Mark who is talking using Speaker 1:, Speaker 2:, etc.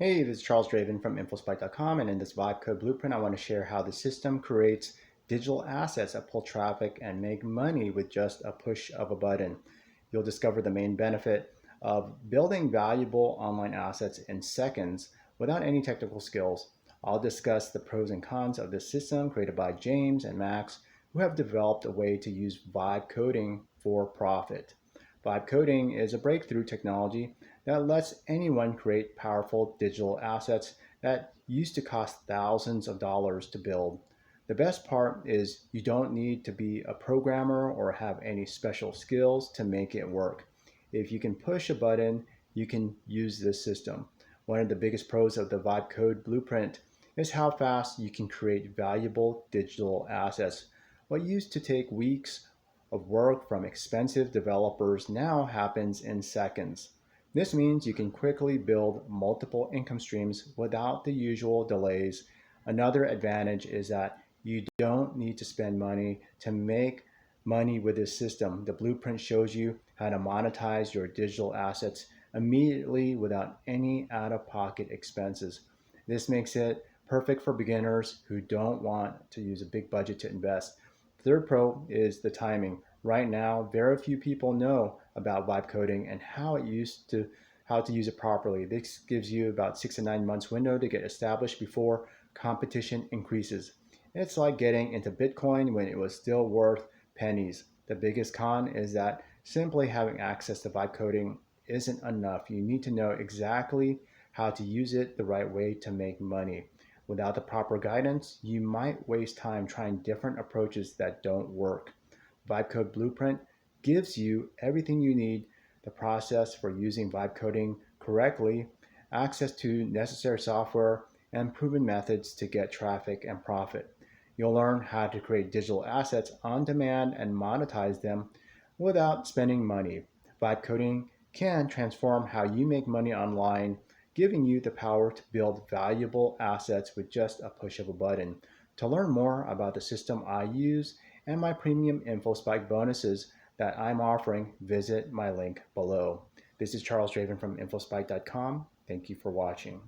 Speaker 1: Hey, this is Charles Draven from Infospike.com, and in this Vibe Code Blueprint, I want to share how the system creates digital assets that pull traffic and make money with just a push of a button. You'll discover the main benefit of building valuable online assets in seconds without any technical skills. I'll discuss the pros and cons of this system created by James and Max, who have developed a way to use vibe coding for profit. Vibe coding is a breakthrough technology that lets anyone create powerful digital assets that used to cost thousands of dollars to build. The best part is you don't need to be a programmer or have any special skills to make it work. If you can push a button, you can use this system. One of the biggest pros of the Vibe Code Blueprint is how fast you can create valuable digital assets. What used to take weeks of work from expensive developers now happens in seconds. This means you can quickly build multiple income streams without the usual delays. Another advantage is that you don't need to spend money to make money with this system. The blueprint shows you how to monetize your digital assets immediately without any out of pocket expenses. This makes it perfect for beginners who don't want to use a big budget to invest. Third pro is the timing. Right now, very few people know about vibe coding and how to use it properly. This gives you about 6 to 9 months window to get established before competition increases. It's like getting into Bitcoin when it was still worth pennies. The biggest con is that simply having access to vibe coding isn't enough. You need to know exactly how to use it the right way to make money. Without the proper guidance, you might waste time trying different approaches that don't work. Vibe Code Blueprint gives you everything you need: the process for using vibe coding correctly, access to necessary software, and proven methods to get traffic and profit. You'll learn how to create digital assets on demand and monetize them without spending money. Vibe coding can transform how you make money online, giving you the power to build valuable assets with just a push of a button. To learn more about the system I use and my premium InfoSpike bonuses that I'm offering, visit my link below. This is Charles Draven from Infospike.com. Thank you for watching.